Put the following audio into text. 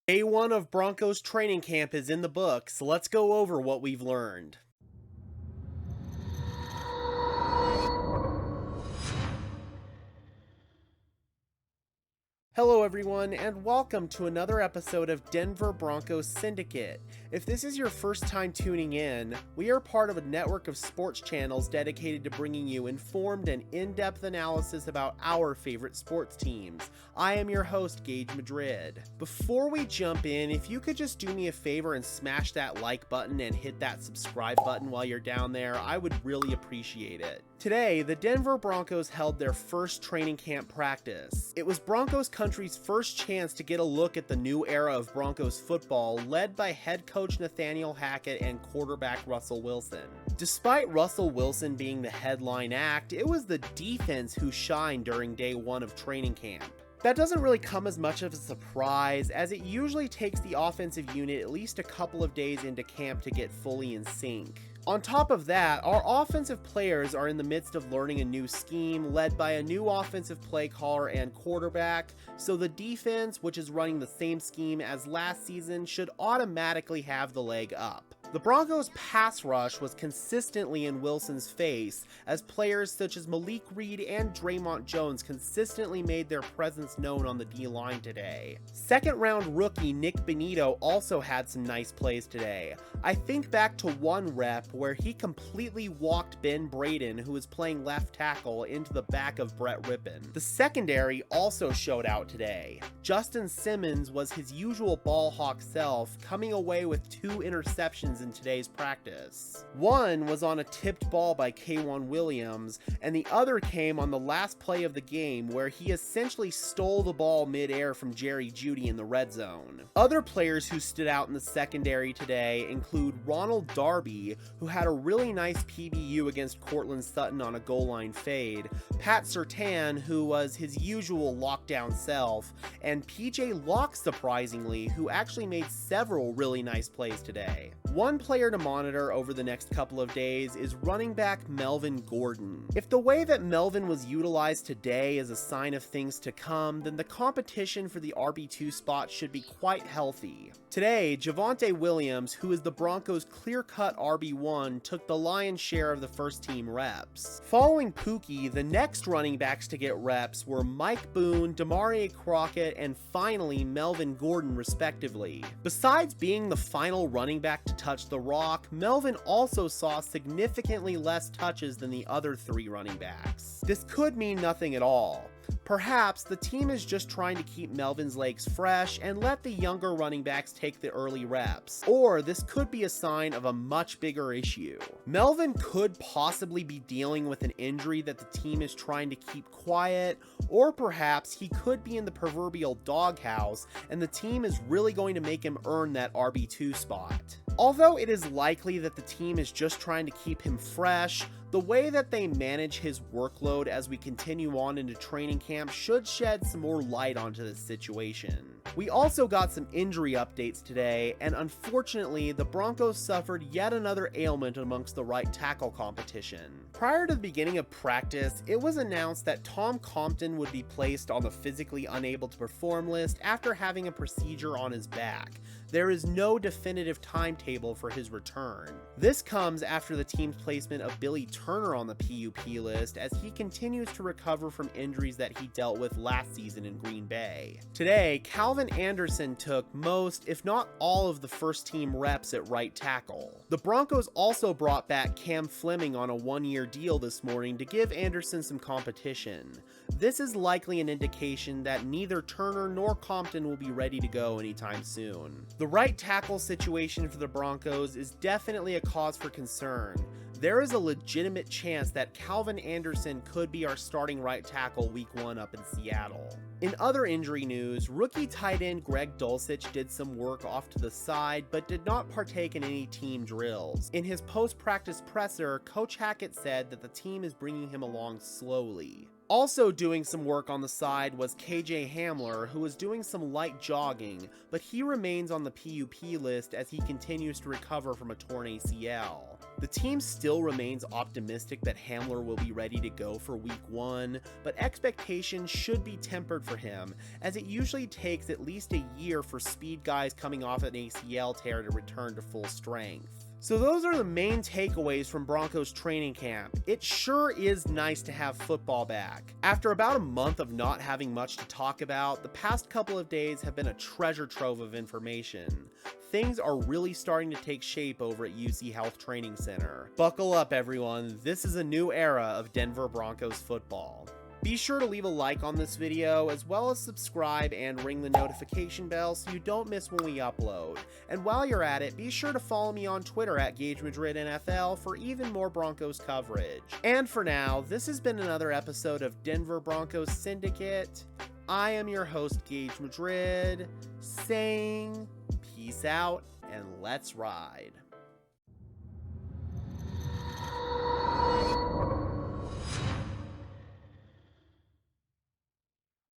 Day one of Broncos training camp is in the books. Let's go over what we've learned. Hello everyone, and welcome to another episode of Denver Broncos Syndicate. If this is your first time tuning in, we are part of a network of sports channels dedicated to bringing you informed and in-depth analysis about our favorite sports teams. I am your host, Gage Madrid. Before we jump in, if you could just do me a favor and smash that like button and hit that subscribe button while you're down there, I would really appreciate it. Today, the Denver Broncos held their first training camp practice. It was Broncos country's first chance to get a look at the new era of Broncos football, led by head coach Nathaniel Hackett and quarterback Russell Wilson. Despite Russell Wilson being the headline act, it was the defense who shined during day one of training camp. That doesn't really come as much of a surprise, as it usually takes the offensive unit at least a couple of days into camp to get fully in sync. On top of that, our offensive players are in the midst of learning a new scheme led by a new offensive play caller and quarterback, so the defense, which is running the same scheme as last season, should automatically have the leg up. The Broncos' pass rush was consistently in Wilson's face, as players such as Malik Reed and Draymond Jones consistently made their presence known on the D-line today. Second-round rookie Nick Benito also had some nice plays today. I think back to one rep where he completely walked Ben Braden, who was playing left tackle, into the back of Brett Rippon. The secondary also showed out today. Justin Simmons was his usual ball hawk self, coming away with 2 interceptions in today's practice. One was on a tipped ball by K'Wan Williams, and the other came on the last play of the game where he essentially stole the ball mid-air from Jerry Jeudy in the red zone. Other players who stood out in the secondary today include Ronald Darby, who had a really nice PBU against Cortland Sutton on a goal line fade, Pat Surtain, who was his usual lockdown self, and PJ Locke, surprisingly, who actually made several really nice plays today. One player to monitor over the next couple of days is running back Melvin Gordon. If the way that Melvin was utilized today is a sign of things to come, then the competition for the RB2 spot should be quite healthy. Today, Javonte Williams, who is the Broncos' clear-cut RB1, took the lion's share of the first team reps. Following Pookie, the next running backs to get reps were Mike Boone, Demarie Crockett, and finally Melvin Gordon, respectively. Besides being the final running back to touch the rock, Melvin also saw significantly less touches than the other 3 running backs. This could mean nothing at all. Perhaps the team is just trying to keep Melvin's legs fresh and let the younger running backs take the early reps. Or this could be a sign of a much bigger issue. Melvin could possibly be dealing with an injury that the team is trying to keep quiet, or perhaps he could be in the proverbial doghouse and the team is really going to make him earn that RB2 spot. Although it is likely that the team is just trying to keep him fresh, the way that they manage his workload as we continue on into training camp should shed some more light onto this situation. We also got some injury updates today, and unfortunately, the Broncos suffered yet another ailment amongst the right tackle competition. Prior to the beginning of practice, it was announced that Tom Compton would be placed on the physically unable to perform list after having a procedure on his back. There is no definitive timetable for his return. This comes after the team's placement of Billy Turner on the PUP list as he continues to recover from injuries that he dealt with last season in Green Bay. Today, Calvin Anderson took most, if not all, of the first team reps at right tackle. The Broncos also brought back Cam Fleming on a 1-year deal this morning to give Anderson some competition. This is likely an indication that neither Turner nor Compton will be ready to go anytime soon. The right tackle situation for the Broncos is definitely a cause for concern. There is a legitimate chance that Calvin Anderson could be our starting right tackle week 1 up in Seattle. In other injury news, rookie tight end Greg Dulcich did some work off to the side, but did not partake in any team drills. In his post-practice presser, Coach Hackett said that the team is bringing him along slowly. Also doing some work on the side was KJ Hamler, who was doing some light jogging, but he remains on the PUP list as he continues to recover from a torn ACL. The team still remains optimistic that Hamler will be ready to go for week 1, but expectations should be tempered for him, as it usually takes at least a year for speed guys coming off an ACL tear to return to full strength. So those are the main takeaways from Broncos training camp. It sure is nice to have football back. After about a month of not having much to talk about, the past couple of days have been a treasure trove of information. Things are really starting to take shape over at UC Health Training Center. Buckle up, everyone. This is a new era of Denver Broncos football. Be sure to leave a like on this video, as well as subscribe and ring the notification bell so you don't miss when we upload. And while you're at it, be sure to follow me on Twitter at Gage Madrid NFL for even more Broncos coverage. And for now, this has been another episode of Denver Broncos Syndicate. I am your host, Gage Madrid, saying peace out and let's ride.